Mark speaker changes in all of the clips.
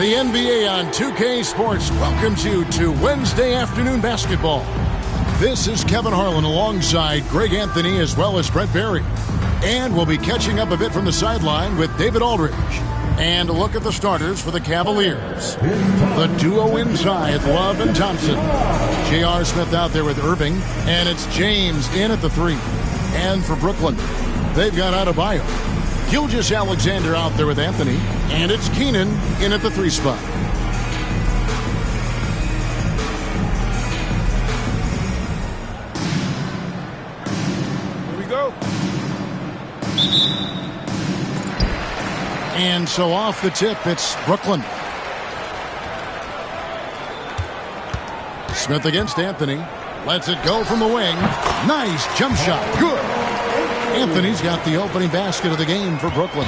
Speaker 1: The NBA on 2K Sports welcomes you to Wednesday afternoon basketball. This is Kevin Harlan alongside Greg Anthony as well as Brett Berry. And we'll be catching up a bit from the sideline with David Aldridge. And a look at the starters for the Cavaliers. The duo inside, Love and Thompson. J.R. Smith out there with Irving. And it's James in at the 3. And for Brooklyn, they've got Adebayo. Gilgeous-Alexander out there with Anthony. And it's Keenan in at the 3 spot.
Speaker 2: Here we go.
Speaker 1: And so off the tip, it's Brooklyn. Smith against Anthony. Lets it go from the wing. Nice jump shot. Good. Anthony's got the opening basket of the game for Brooklyn.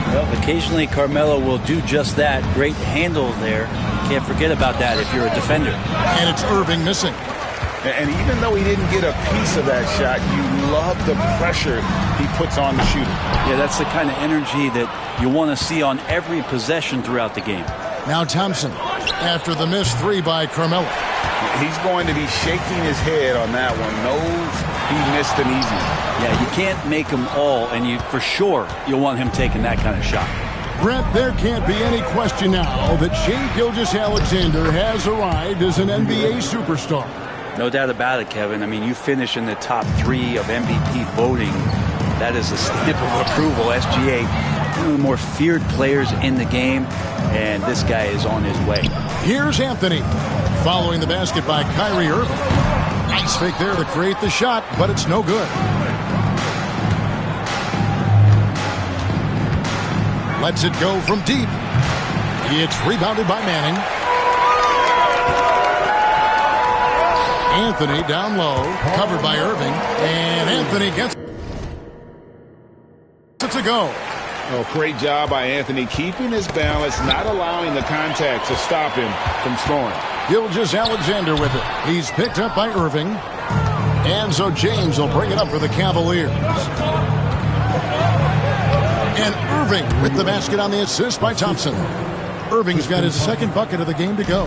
Speaker 3: Well, occasionally Carmelo will do just that. Great handle there. Can't forget about that if you're a defender.
Speaker 1: And it's Irving missing.
Speaker 2: And even though he didn't get a piece of that shot, you love the pressure he puts on the shooter.
Speaker 3: Yeah, that's the kind of energy that you want to see on every possession throughout the game.
Speaker 1: Now Thompson, after the missed 3 by Carmelo.
Speaker 2: He's going to be shaking his head on that one. Knows he missed an easy one.
Speaker 3: Yeah, you can't make them all, and for sure you'll want him taking that kind of shot.
Speaker 1: Brett, there can't be any question now that Shai Gilgeous-Alexander has arrived as an NBA superstar.
Speaker 3: No doubt about it, Kevin. I mean, you finish in the top 3 of MVP voting. That is a stamp of approval. SGA, one of the more feared players in the game, and this guy is on his way.
Speaker 1: Here's Anthony, following the basket by Kyrie Irving. Nice fake there to create the shot, but it's no good. Lets it go from deep. It's rebounded by Manning. Anthony down low, covered by Irving, and Anthony gets it to go.
Speaker 2: Oh, great job by Anthony keeping his balance, not allowing the contact to stop him from scoring.
Speaker 1: Gilgeous-Alexander with it. He's picked up by Irving. And so James will bring it up for the Cavaliers. And Irving with the basket on the assist by Thompson. Irving's got his second bucket of the game to go.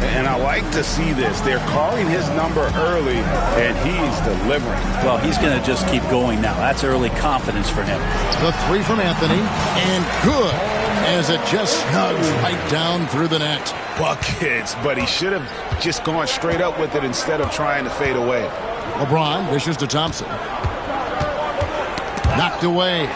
Speaker 2: And I like to see this. They're calling his number early, and he's delivering.
Speaker 3: Well, he's going to just keep going now. That's early confidence for him.
Speaker 1: The 3 from Anthony, and good, as it just snugs right down through the net.
Speaker 2: Buckets, but he should have just gone straight up with it instead of trying to fade away.
Speaker 1: LeBron dishes to Thompson. Knocked away.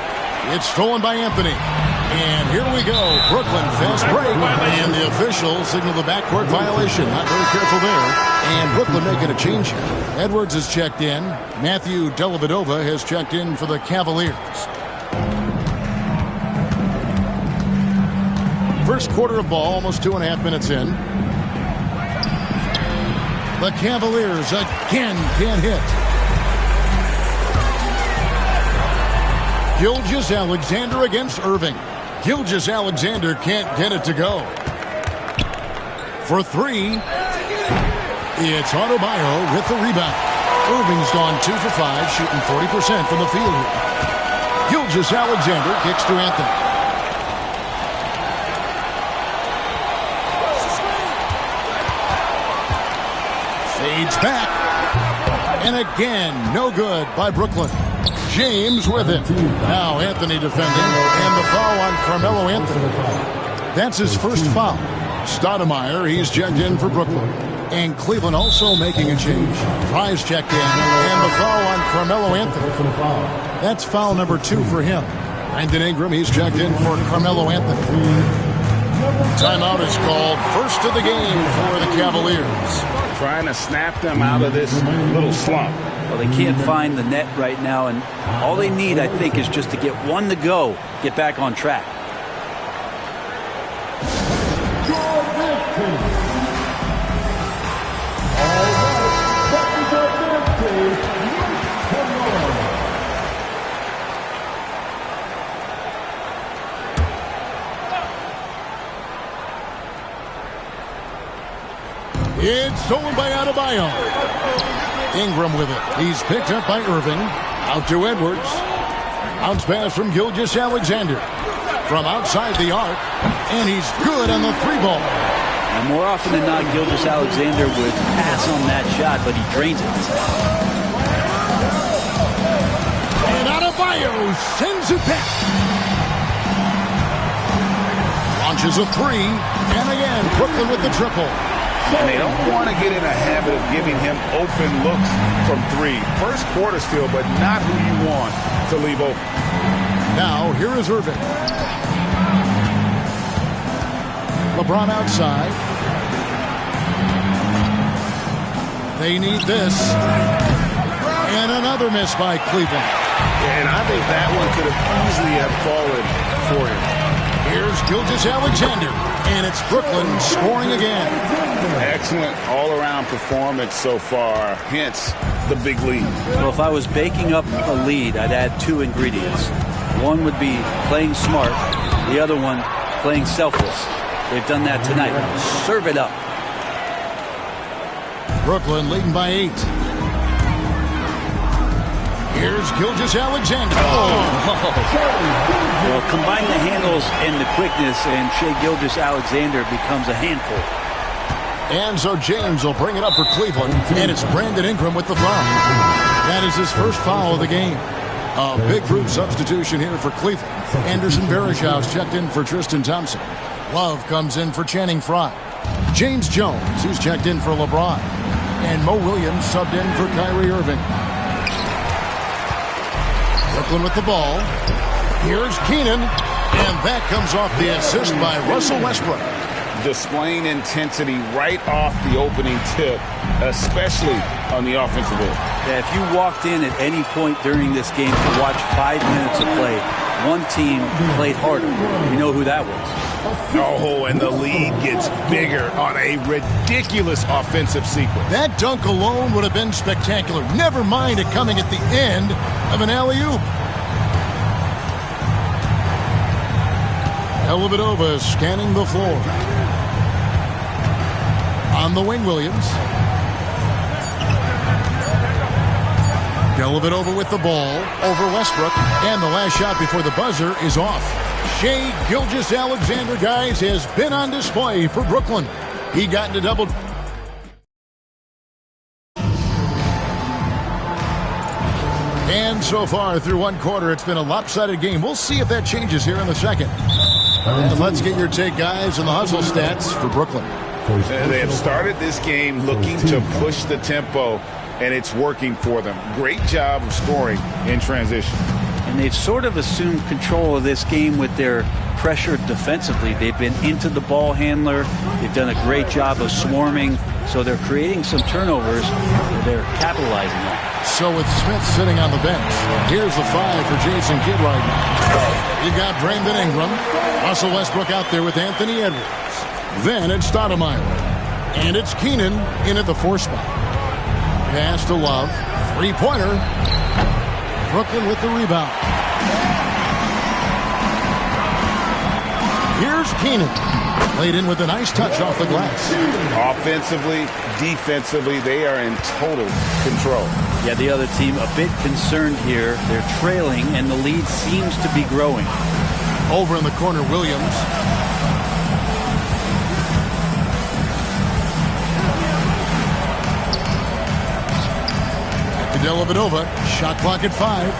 Speaker 1: It's stolen by Anthony. And here we go. Brooklyn fast break. And the officials signal the backcourt violation. Not very careful there. And Brooklyn making a change here. Edwards has checked in. Matthew Dellavedova has checked in for the Cavaliers. First quarter of ball, almost 2.5 minutes in. The Cavaliers again can't hit. Gilgeous-Alexander against Irving. Gilgeous-Alexander can't get it to go. For 3, it's Adebayo with the rebound. Irving's gone 2 for 5, shooting 40% from the field here. Gilgeous-Alexander kicks to Anthony. Fades back. And again, no good by Brooklyn. James with it. Now Anthony defending. And the foul on Carmelo Anthony. That's his first foul. Stoudemire, he's checked in for Brooklyn. And Cleveland also making a change. Price checked in. And the foul on Carmelo Anthony. That's foul number 2 for him. Brandon Ingram, he's checked in for Carmelo Anthony. Timeout is called. First of the game for the Cavaliers.
Speaker 2: Trying to snap them out of this little slump.
Speaker 3: Well, they can't find the net right now, and all they need, I think, is just to get one to go, get back on track.
Speaker 1: It's stolen by Adebayo. Ingram with it. He's picked up by Irving. Out to Edwards. Bounce pass from Gilgeous-Alexander. From outside the arc. And he's good on the 3-ball.
Speaker 3: And more often than not, Gilgeous-Alexander would pass on that shot, but he drains it.
Speaker 1: And Adebayo sends it back. Launches a 3. And again, Brooklyn with the triple.
Speaker 2: And they don't want to get in a habit of giving him open looks from 3. First quarter still, but not who you want to leave open.
Speaker 1: Now, here is Irving. LeBron outside. They need this. And another miss by Cleveland.
Speaker 2: And I think that one could have easily have fallen for him.
Speaker 1: Here's Gilgeous-Alexander. And it's Brooklyn scoring again.
Speaker 2: Excellent all-around performance so far, hence the big lead.
Speaker 3: Well, if I was baking up a lead, I'd add 2 ingredients. One would be playing smart. The other one, playing selfless. They've done that tonight. Serve it up.
Speaker 1: Brooklyn leading by 8. Here's Gilgeous-Alexander.
Speaker 3: Well, combine the handles and the quickness, and Shai Gilgeous-Alexander becomes a handful.
Speaker 1: And so James will bring it up for Cleveland, and it's Brandon Ingram with the foul. That is his first foul of the game. A big group substitution here for Cleveland. Anderson Varejão's checked in for Tristan Thompson. Love comes in for Channing Frye. James Jones, who's checked in for LeBron. And Mo Williams subbed in for Kyrie Irving. Brooklyn with the ball. Here's Keenan. And that comes off the assist by Russell Westbrook.
Speaker 2: Displaying intensity right off the opening tip, especially on the offensive end.
Speaker 3: Yeah, if you walked in at any point during this game to watch 5 minutes of play, one team played harder. You know who that was.
Speaker 2: Oh, and the lead gets bigger on a ridiculous offensive sequence. That
Speaker 1: dunk alone would have been spectacular. Never mind it coming at the end of an alley-oop. Dellavedova scanning the floor. On the wing, Williams. Dellavedova with the ball over Westbrook. And the last shot before the buzzer is off. Shai Gilgeous-Alexander, guys, has been on display for Brooklyn. He got into double. And so far through one quarter, it's been a lopsided game. We'll see if that changes here in the second. And let's get your take, guys, on the hustle stats for Brooklyn.
Speaker 2: They have started this game looking to push the tempo, and it's working for them. Great job of scoring in transition.
Speaker 3: And they've sort of assumed control of this game with their pressure defensively. They've been into the ball handler. They've done a great job of swarming. So they're creating some turnovers that they're capitalizing on.
Speaker 1: So with Smith sitting on the bench, here's the 5 for Jason Kidd right now. You got Brandon Ingram. Russell Westbrook out there with Anthony Edwards. Then it's Stoudemire. And it's Keenan in at the 4 spot. Pass to Love. 3-pointer. Brooklyn with the rebound. Here's Keenan. Laid in with a nice touch off the glass.
Speaker 2: Offensively, defensively, they are in total control.
Speaker 3: Yeah, the other team a bit concerned here. They're trailing, and the lead seems to be growing.
Speaker 1: Over in the corner, Williams. Dellavedova, shot clock at 5.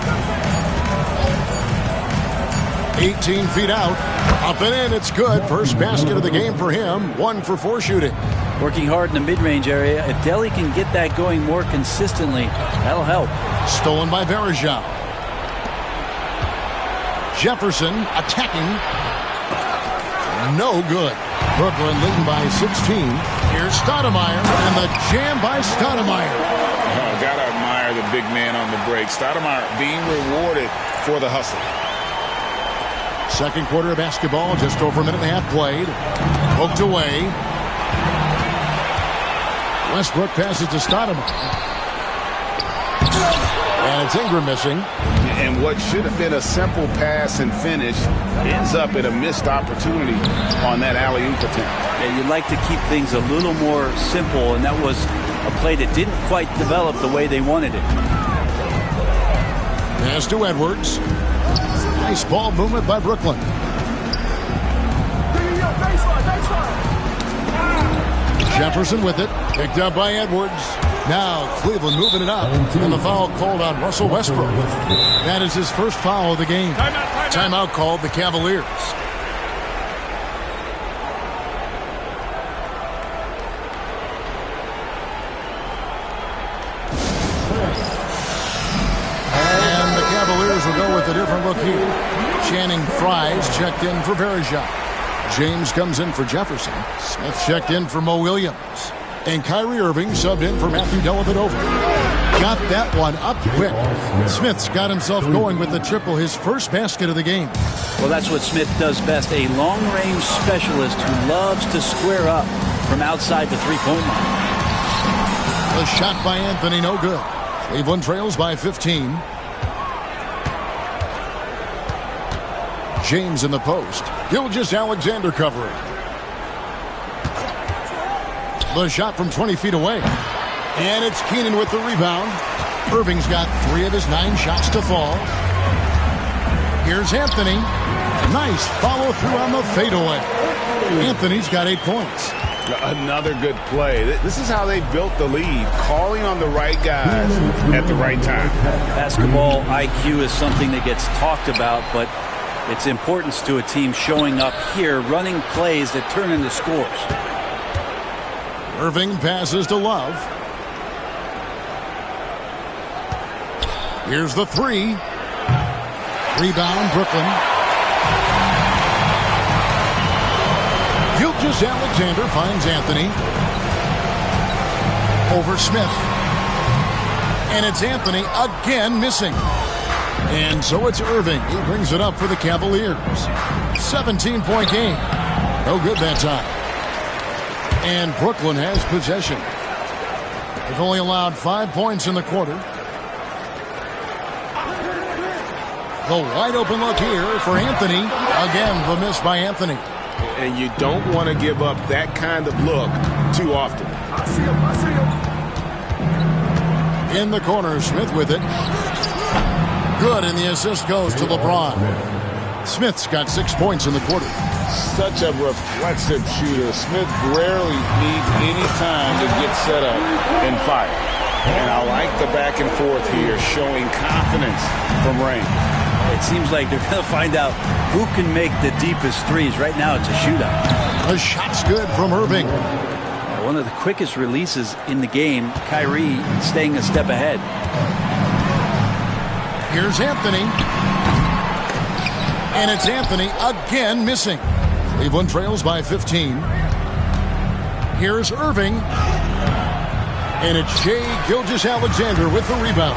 Speaker 1: 18 feet out. Up and in, it's good. First basket of the game for him. 1 for 4 shooting.
Speaker 3: Working hard in the mid-range area. If Delly can get that going more consistently, that'll help.
Speaker 1: Stolen by Varejão. Jefferson attacking. No good. Brooklyn leading by 16. Here's Stoudemire, and the jam by Stoudemire.
Speaker 2: Gotta admire the big man on the break. Stoudemire being rewarded for the hustle.
Speaker 1: Second quarter of basketball, just over a minute and a half played. Poked away. Westbrook passes to Stoudemire. And it's Ingram missing.
Speaker 2: And what should have been a simple pass and finish ends up in a missed opportunity on that alley-oop attempt.
Speaker 3: Yeah, you'd like to keep things a little more simple, and that was a play that didn't quite develop the way they wanted it.
Speaker 1: Pass to Edwards. Nice ball movement by Brooklyn. Jefferson with it. Picked up by Edwards. Now Cleveland moving it up. And the foul called on Russell Westbrook. That is his first foul of the game. Timeout called the Cavaliers. And the Cavaliers will go with a different look here. Channing Frye's checked in for Verjao. James comes in for Jefferson. Smith checked in for Mo Williams. And Kyrie Irving subbed in for Matthew Dellavedova. Got that one up quick. Smith's got himself going with the triple, his first basket of the game.
Speaker 3: Well, that's what Smith does best, a long-range specialist who loves to square up from outside the three-point line.
Speaker 1: The shot by Anthony, no good. Cleveland trails by 15. James in the post. Gilgeous-Alexander covering. The shot from 20 feet away. And it's Keenan with the rebound. Irving's got 3 of his 9 shots to fall. Here's Anthony. Nice follow through on the fadeaway. Anthony's got 8 points.
Speaker 2: Another good play. This is how they built the lead, calling on the right guys at the right time.
Speaker 3: Basketball IQ is something that gets talked about, but its importance to a team showing up here, running plays that turn into scores.
Speaker 1: Irving passes to Love. Here's the 3. Rebound, Brooklyn. Gilgeous-Alexander finds Anthony. Over Smith. And it's Anthony again missing. And so it's Irving. He brings it up for the Cavaliers. 17-point game. No good that time. And Brooklyn has possession. They've only allowed 5 points in the quarter. The wide open look here for Anthony. Again, the miss by Anthony.
Speaker 2: And you don't want to give up that kind of look too often.
Speaker 4: I see him.
Speaker 1: In the corner, Smith with it. Good, and the assist goes to LeBron. Smith's got 6 points in the quarter.
Speaker 2: Such a reflexive shooter. Smith rarely needs any time to get set up and fire. And I like the back and forth here, showing confidence from range.
Speaker 3: It seems like they're going to find out who can make the deepest threes. Right now, it's a shootout.
Speaker 1: The shot's good from Irving.
Speaker 3: One of the quickest releases in the game. Kyrie staying a step ahead.
Speaker 1: Here's Anthony. And it's Anthony again missing. Cleveland trails by 15. Here's Irving. And it's Shai Gilgeous-Alexander with the rebound.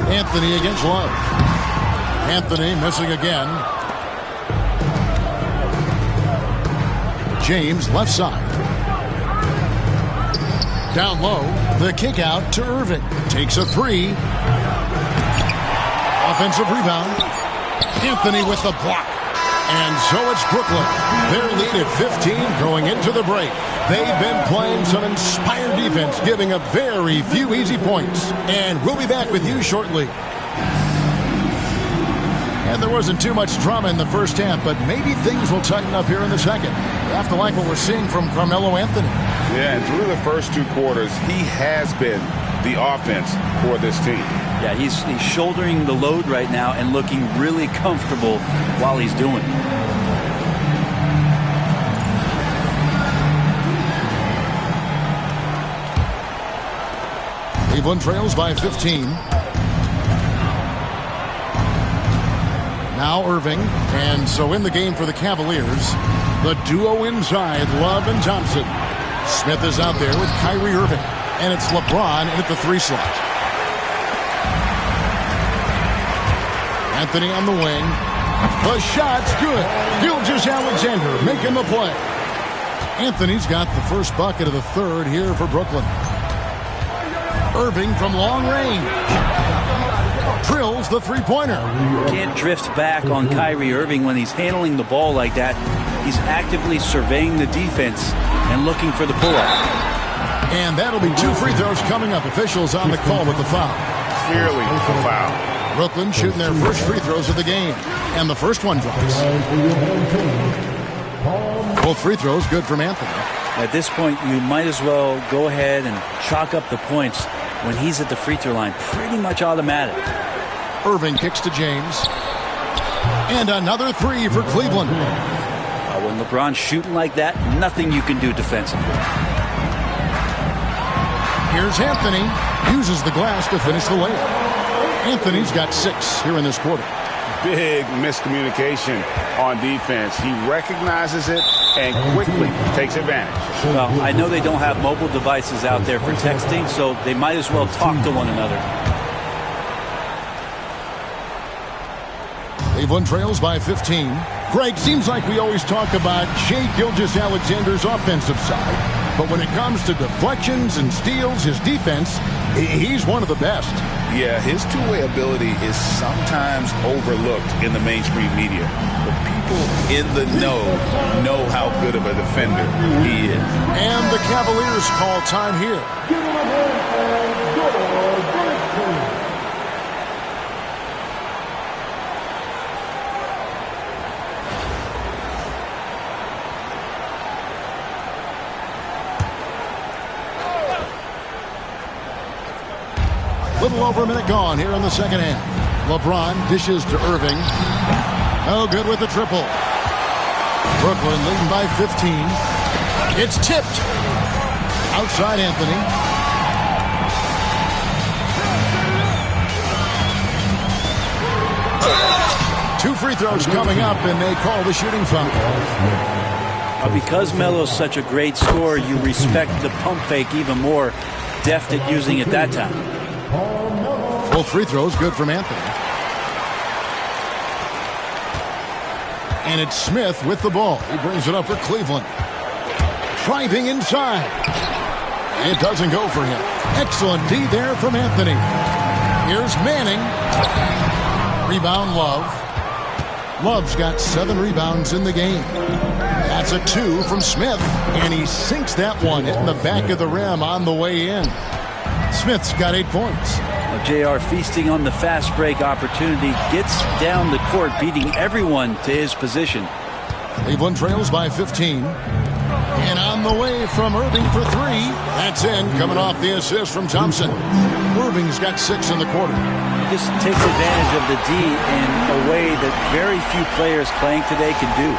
Speaker 1: Anthony against Love. Anthony missing again. James left side. Down low, the kick out to Irving. Takes a 3. Offensive rebound. Anthony with the block. And so it's Brooklyn. Their lead at 15 going into the break. They've been playing some inspired defense, giving up very few easy points. And we'll be back with you shortly. And there wasn't too much drama in the first half, but maybe things will tighten up here in the second. You have to like what we're seeing from Carmelo Anthony.
Speaker 2: Yeah, and through the first 2 quarters, he has been the offense for this team.
Speaker 3: Yeah, he's shouldering the load right now and looking really comfortable while he's doing it.
Speaker 1: Cleveland trails by 15. Now Irving. And so in the game for the Cavaliers, the duo inside, Love and Thompson. Smith is out there with Kyrie Irving. And it's LeBron in at the 3 slot. Anthony on the wing. The shot's good. Gilgeous-Alexander making the play. Anthony's got the first bucket of the third here for Brooklyn. Irving from long range. Drills the three-pointer.
Speaker 3: Can't drift back on Kyrie Irving when he's handling the ball like that. He's actively surveying the defense and looking for the pull-up.
Speaker 1: And that'll be 2 free throws coming up. Officials on the call with the foul.
Speaker 2: Clearly a foul.
Speaker 1: Brooklyn shooting their first free throws of the game. And the first one drops. Both free throws good from Anthony.
Speaker 3: At this point, you might as well go ahead and chalk up the points when he's at the free throw line. Pretty much automatic.
Speaker 1: Irving kicks to James. And another 3 for Cleveland.
Speaker 3: When LeBron's shooting like that, nothing you can do defensively.
Speaker 1: Here's Anthony. Uses the glass to finish the layup. Anthony's got 6 here in this quarter.
Speaker 2: Big miscommunication on defense. He recognizes it and quickly takes advantage.
Speaker 3: Well, I know they don't have mobile devices out there for texting, so they might as well talk to one another.
Speaker 1: Cleveland trails by 15. Greg, seems like we always talk about Shai Gilgeous-Alexander's offensive side, but when it comes to deflections and steals, his defense, he's one of the best.
Speaker 2: Yeah, his two-way ability is sometimes overlooked in the mainstream media, but people in the know how good of a defender he is.
Speaker 1: And the Cavaliers call time here. Little over a minute gone here in the second half. LeBron dishes to Irving. No good with the triple. Brooklyn leading by 15. It's tipped. Outside Anthony. Two free throws coming up, and they call the shooting foul.
Speaker 3: Because Melo's such a great scorer, you respect the pump fake even more. Deft at using it that time.
Speaker 1: Both free throws good from Anthony. And it's Smith with the ball. He brings it up for Cleveland. Driving inside. It doesn't go for him. Excellent D there from Anthony. Here's Manning. Rebound Love. Love's got 7 rebounds in the game. That's a 2 from Smith. And he sinks that one, hitting the back of the rim on the way in. Smith's got 8 points.
Speaker 3: JR feasting on the fast break opportunity, gets down the court, beating everyone to his position.
Speaker 1: Cleveland trails by 15. And on the way from Irving for 3. That's in, coming off the assist from Thompson. Irving's got 6 in the quarter.
Speaker 3: He just takes advantage of the D in a way that very few players playing today can do.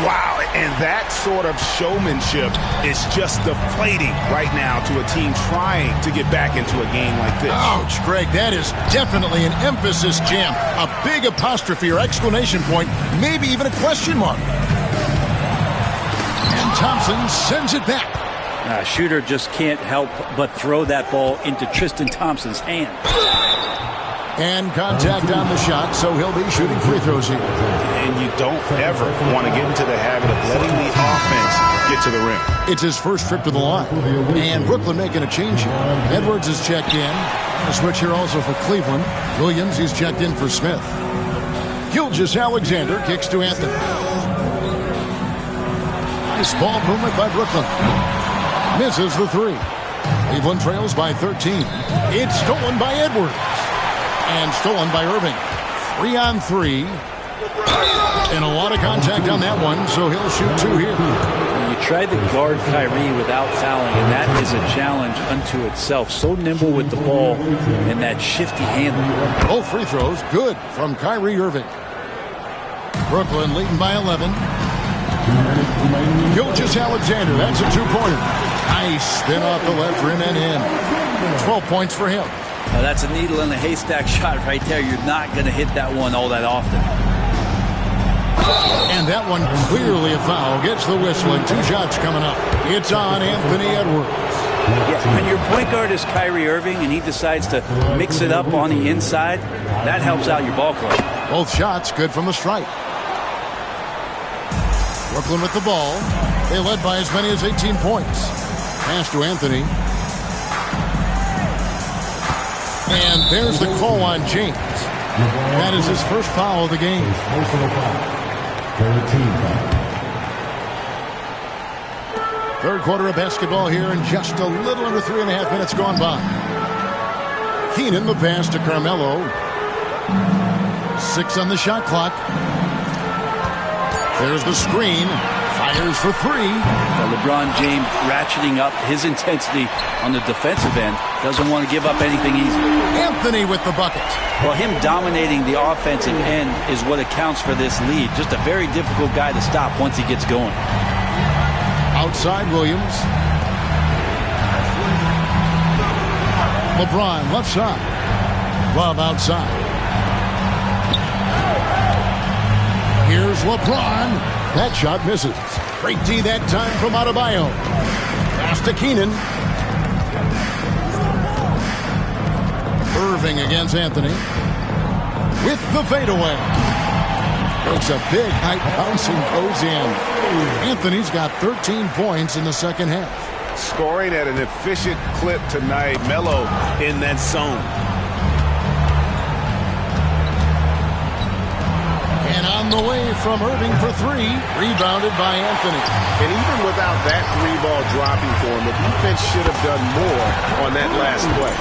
Speaker 2: Wow, and that sort of showmanship is just deflating right now to a team trying to get back into a game like this.
Speaker 1: Ouch, Greg, that is definitely an emphasis jam. A big apostrophe or exclamation point, maybe even a question mark. And Thompson sends it back.
Speaker 3: Shooter just can't help but throw that ball into Tristan Thompson's hand.
Speaker 1: And contact on the shot, so he'll be shooting free throws here.
Speaker 2: And you don't ever want to get into the habit of letting the offense get to the rim.
Speaker 1: It's his first trip to the line. And Brooklyn making a change here. Edwards is checked in. A switch here also for Cleveland. Williams, he's checked in for Smith. Gilgeous-Alexander kicks to Anthony. Nice ball movement by Brooklyn. Misses the 3. Cleveland trails by 13. It's stolen by Edwards. And stolen by Irving. 3-on-3. And a lot of contact on that one, so he'll shoot 2 here.
Speaker 3: You tried to guard Kyrie without fouling, and that is a challenge unto itself. So nimble with the ball and that shifty handle.
Speaker 1: Both free throws good from Kyrie Irving. Brooklyn leading by 11. Gilgeous-Alexander, that's a 2-pointer. Nice spin off the left rim and in. 12 points for him.
Speaker 3: Now that's a needle in a haystack shot right there. You're not going to hit that one all that often.
Speaker 1: And that one clearly a foul. Gets the whistle and 2 shots coming up. It's on Anthony Edwards.
Speaker 3: Yeah, when your point guard is Kyrie Irving and he decides to mix it up on the inside, that helps out your ball club.
Speaker 1: Both shots good from the stripe. Brooklyn with the ball. They led by as many as 18 points. Pass to Anthony. And there's the call on James. That is his first foul of the game. Third quarter of basketball here, and just a little under 3.5 minutes gone by. Keenan, the pass to Carmelo. 6 on the shot clock. There's the screen. Fires for 3.
Speaker 3: Well, LeBron James ratcheting up his intensity on the defensive end. Doesn't want to give up anything easy.
Speaker 1: Anthony with the bucket.
Speaker 3: Well, him dominating the offensive end is what accounts for this lead. Just a very difficult guy to stop once he gets going.
Speaker 1: Outside Williams. LeBron left side. Love outside. Here's LeBron. That shot misses. Great D that time from Adebayo. Pass to Keenan. Irving against Anthony. With the fadeaway. Makes a big height bouncing goes in. Anthony's got 13 points in the second half.
Speaker 2: Scoring at an efficient clip tonight. Melo in that zone.
Speaker 1: And on the way from Irving for 3. Rebounded by Anthony.
Speaker 2: And even without that 3-ball dropping for him, the defense should have done more on that last play.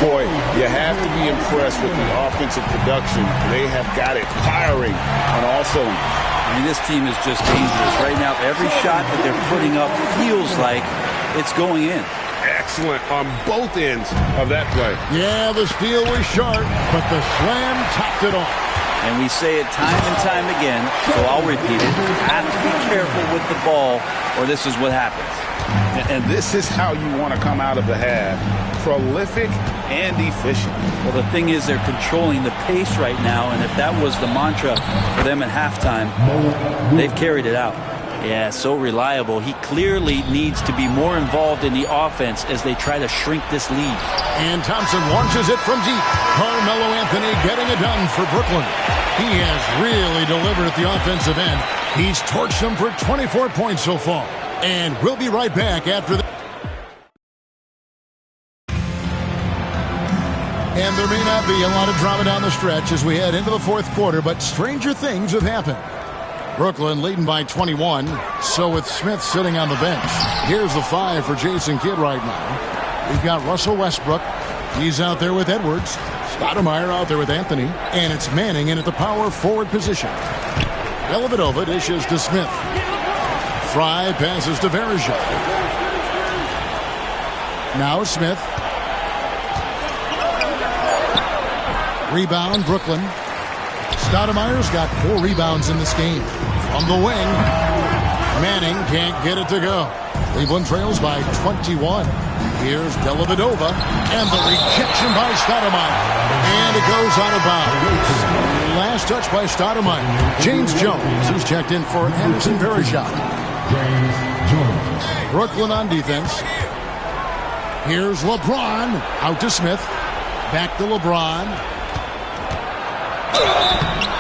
Speaker 2: Boy, you have to be impressed with the offensive production. They have got it firing on all cylinders.
Speaker 3: I mean, this team is just dangerous. Right now, every shot that they're putting up feels like it's going in.
Speaker 2: Excellent on both ends of that play.
Speaker 1: Yeah, the steal was sharp, but the slam topped it off.
Speaker 3: And we say it time and time again, so I'll repeat it. You have to be careful with the ball, or this is what happens.
Speaker 2: And this is how you want to come out of the half. Prolific and efficient.
Speaker 3: Well, the thing is they're controlling the pace right now, and if that was the mantra for them at halftime, they've carried it out. Yeah, so reliable. He clearly needs to be more involved in the offense as they try to shrink this lead.
Speaker 1: And Thompson launches it from deep. Carmelo Anthony getting it done for Brooklyn. He has really delivered at the offensive end. He's torched them for 24 points so far. And we'll be right back after this. And there may not be a lot of drama down the stretch as we head into the fourth quarter, but stranger things have happened. Brooklyn leading by 21. So with Smith sitting on the bench. Here's the 5 for Jason Kidd right now. We've got Russell Westbrook. He's out there with Edwards. Stoudemire out there with Anthony. And it's Manning in at the power forward position. Dellavedova dishes to Smith. Fry passes to Verija. Now Smith. Rebound, Brooklyn. Stoudemire's got 4 rebounds in this game. From the wing, Manning can't get it to go. Cleveland trails by 21. Here's Dellavedova, and the rejection by Stoudemire. And it goes out of bounds. Last touch by Stoudemire. James Jones, who's checked in for Anderson Verija. Brooklyn on defense. Here's LeBron, out to Smith. Back to LeBron.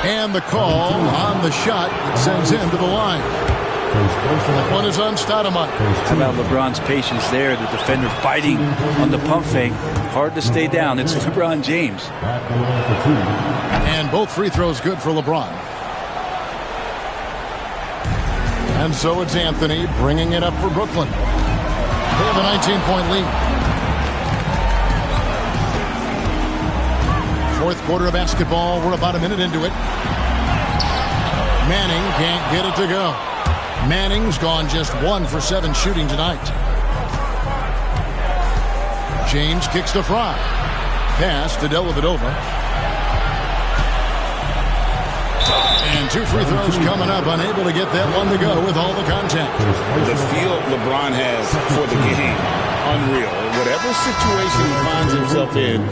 Speaker 1: And the call on the shot that sends him to the line. That one is on Stoudemire.
Speaker 3: How about LeBron's patience there? The defender biting on the pump fake. Hard to stay down. It's LeBron James.
Speaker 1: And both free throws good for LeBron. And so it's Anthony bringing it up for Brooklyn. They have a 19-point lead. Fourth quarter of basketball. We're about a minute into it. Manning can't get it to go. Manning's gone just 1 for 7 shooting tonight. James kicks to Fry. Pass to Dellavedova. And 2 free throws coming up. Unable to get that one to go with all the contact.
Speaker 2: The feel LeBron has for the game, unreal. Whatever situation he finds himself in,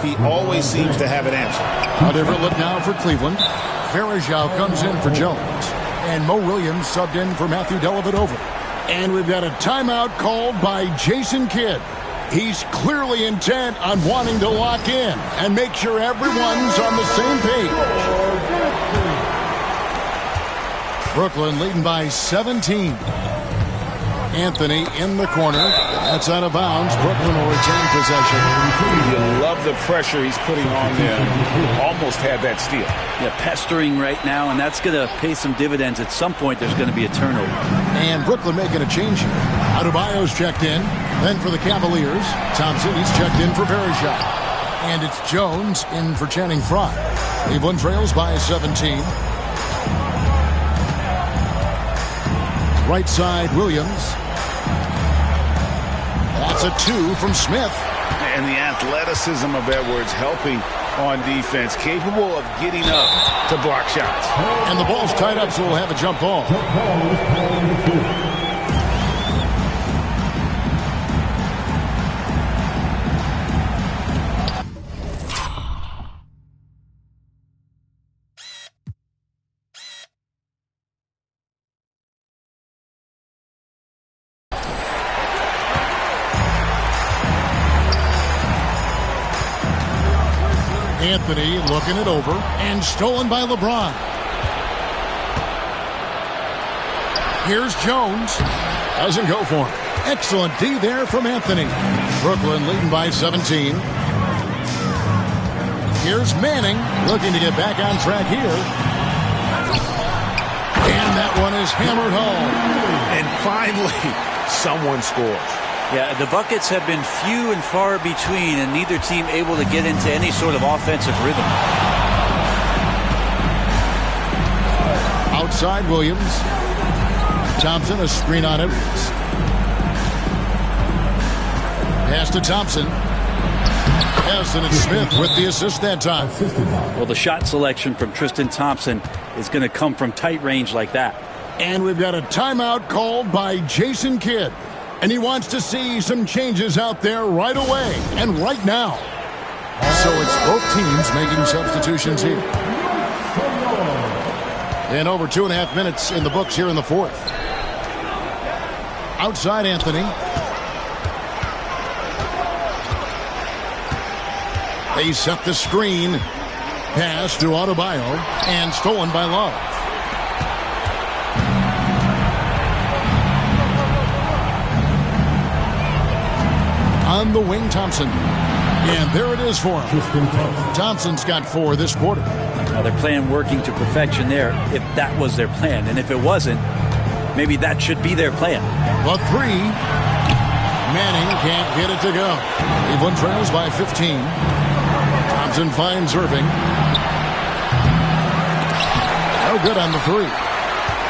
Speaker 2: he always seems to have an answer.
Speaker 1: A different look now for Cleveland. Verija comes in for Jones. And Mo Williams subbed in for Matthew Dellavedova. And we've got a timeout called by Jason Kidd. He's clearly intent on wanting to lock in and make sure everyone's on the same page. Brooklyn leading by 17. Anthony in the corner. That's out of bounds. Brooklyn will retain possession.
Speaker 2: You love the pressure he's putting on them. Almost had that steal.
Speaker 3: Yeah, pestering right now, and that's going to pay some dividends. At some point, there's going to be a turnover.
Speaker 1: And Brooklyn making a change here. Adebayo's checked in. Then for the Cavaliers, Thompson, he's checked in for Verishak. And it's Jones in for Channing Frye. Cleveland trails by 17. Right side, Williams. That's a 2 from Smith.
Speaker 2: And the athleticism of Edwards helping on defense, capable of getting up to block shots.
Speaker 1: And the ball's tied up, so we'll have a jump ball. Anthony looking it over and stolen by LeBron. Here's Jones. Doesn't go for him. Excellent D there from Anthony. Brooklyn leading by 17. Here's Manning looking to get back on track here. And that one is hammered home.
Speaker 2: And finally, someone scores.
Speaker 3: Yeah, the buckets have been few and far between, and neither team able to get into any sort of offensive rhythm.
Speaker 1: Outside Williams. Thompson, a screen on Edwards. Pass to Thompson. Yes, and it's Smith with the assist that time.
Speaker 3: Well, the shot selection from Tristan Thompson is going to come from tight range like that.
Speaker 1: And we've got a timeout called by Jason Kidd. And he wants to see some changes out there right away and right now. So it's both teams making substitutions here. And over 2.5 minutes in the books here in the fourth. Outside Anthony. They set the screen. Pass to Adebayo and stolen by Love. On the wing, Thompson. And there it is for him. Thompson's got 4 this quarter.
Speaker 3: Now their plan working to perfection there, if that was their plan. And if it wasn't, maybe that should be their plan.
Speaker 1: The 3. Manning can't get it to go. Cleveland trails by 15. Thompson finds Irving. No good on the 3.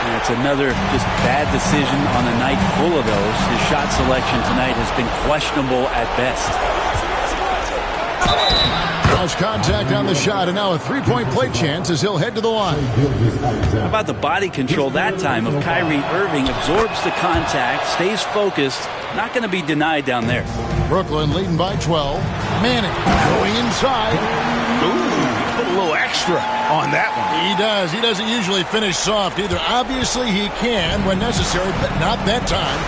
Speaker 3: And it's another just bad decision on a night full of those. His shot selection tonight has been questionable at best.
Speaker 1: Cross contact on the shot, and now a 3-point play chance as he'll head to the line.
Speaker 3: How about the body control that time of Kyrie Irving? Absorbs the contact, stays focused. Not going to be denied down there.
Speaker 1: Brooklyn leading by 12. Manning going inside.
Speaker 2: Ooh, he put a little extra on that one.
Speaker 1: He does. He doesn't usually finish soft either. Obviously, he can when necessary, but not that time.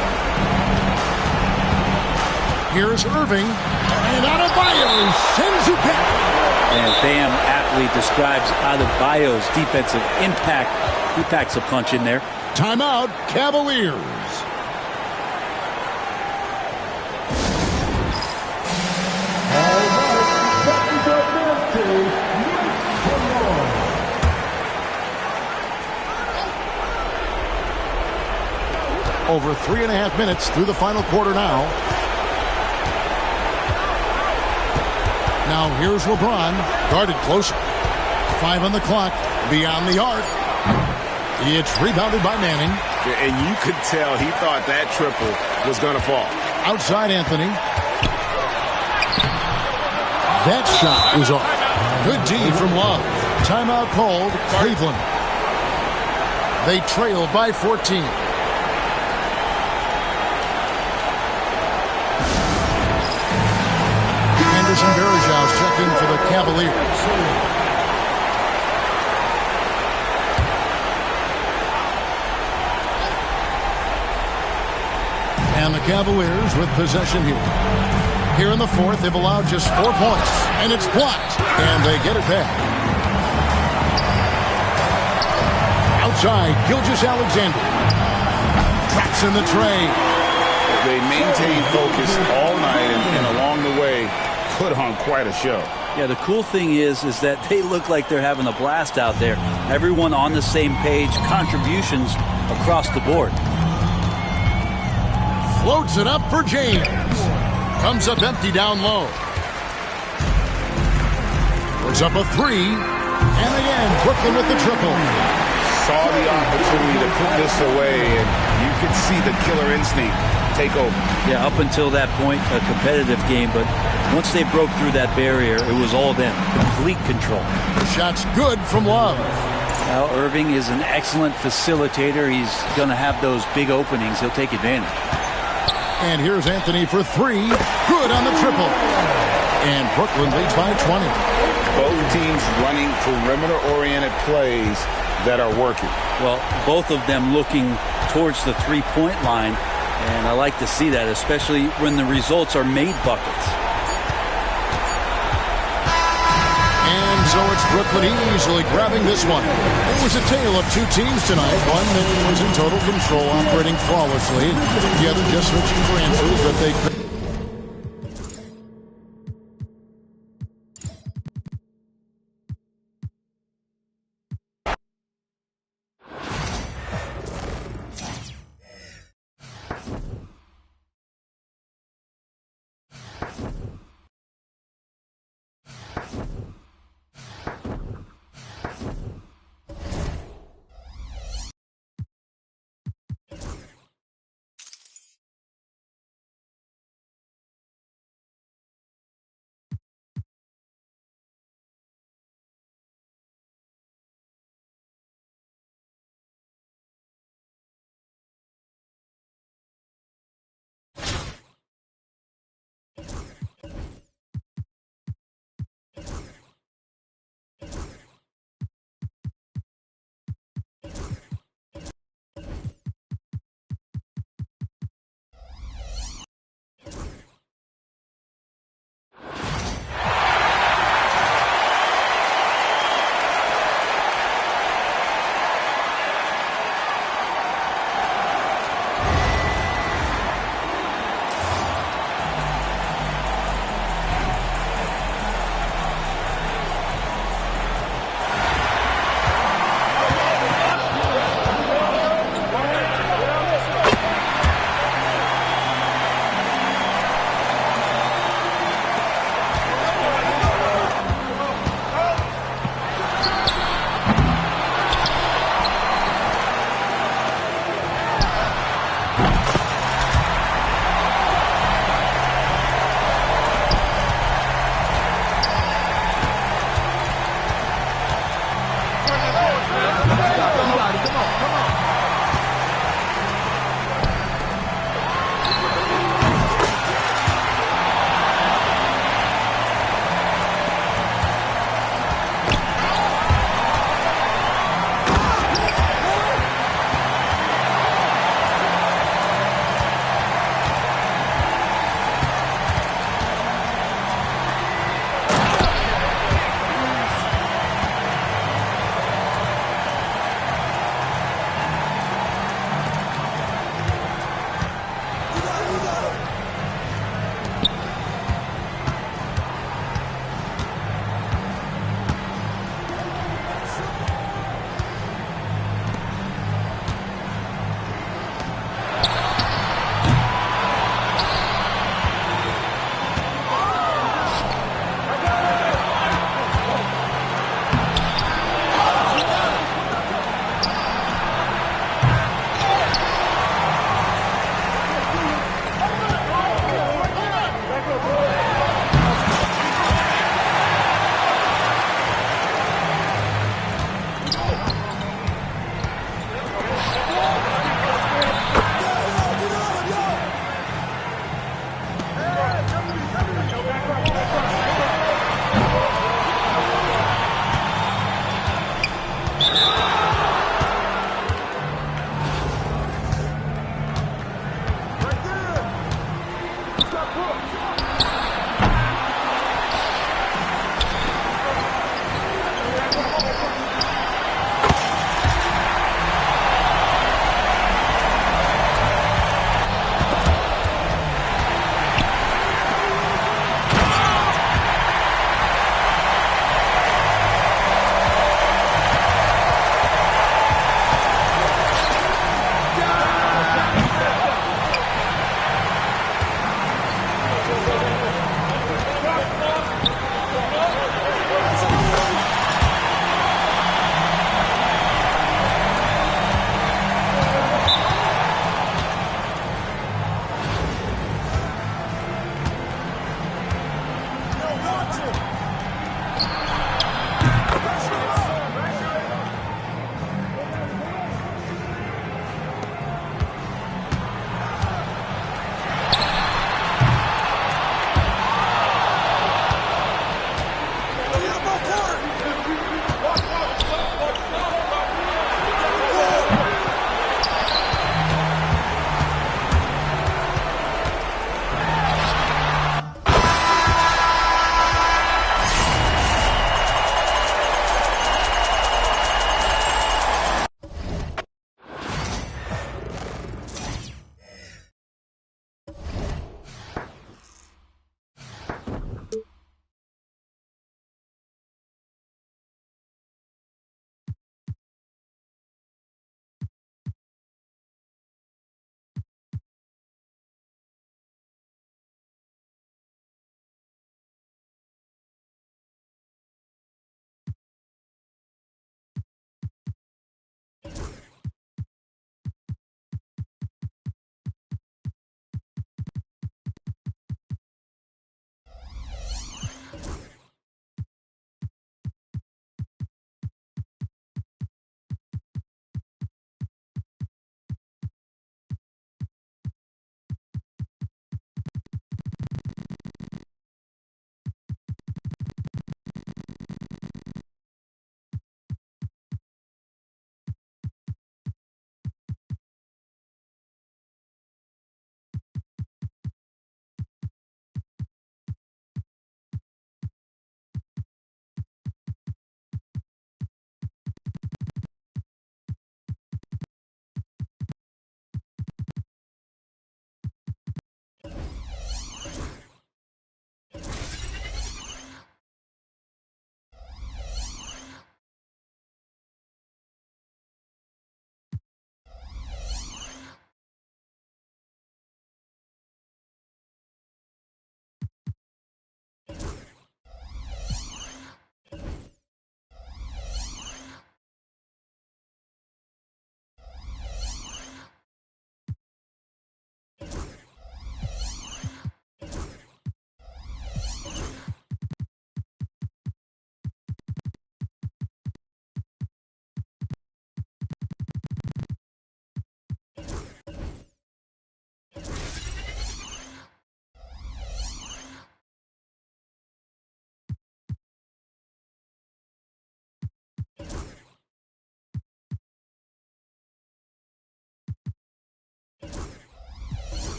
Speaker 1: Here's Irving. And Adebayo sends it back.
Speaker 3: And Bam aptly describes Adebayo's defensive impact. He packs a punch in there.
Speaker 1: Timeout, Cavaliers. Over 3.5 minutes through the final quarter now. Now here's LeBron, guarded closer. 5 on the clock, beyond the arc. It's rebounded by Manning.
Speaker 2: And you could tell he thought that triple was going to fall.
Speaker 1: Outside Anthony. That shot is off. Good D from Love. Timeout called, Cleveland. They trail by 14. Anderson Varejão's checked in for the Cavaliers. And the Cavaliers with possession here. Here in the fourth, they've allowed just 4 points. And it's blocked. And they get it back. Outside, Gilgeous-Alexander. Traps in the tray.
Speaker 2: They maintained focus all night and along the way put on quite a show.
Speaker 3: Yeah, the cool thing is that they look like they're having a blast out there. Everyone on the same page, contributions across the board.
Speaker 1: Floats it up for James. Comes up empty down low. Puts up a three. And again, Brooklyn with the triple.
Speaker 2: Saw the opportunity to put this away, and you could see the killer instinct take over.
Speaker 3: Yeah, up until that point, a competitive game, but once they broke through that barrier, it was all them. Complete control.
Speaker 1: The shot's good from Love.
Speaker 3: Now, Irving is an excellent facilitator. He's going to have those big openings. He'll take advantage.
Speaker 1: And here's Anthony for three. Good on the triple. And Brooklyn leads by 20.
Speaker 2: Both teams running perimeter-oriented plays that are working.
Speaker 3: Well, both of them looking towards the three-point line, and I like to see that, especially when the results are made buckets.
Speaker 1: And so it's Brooklyn easily grabbing this one. It was a tale of two teams tonight. One that was in total control, operating flawlessly. The other just searching for answers that they couldn't.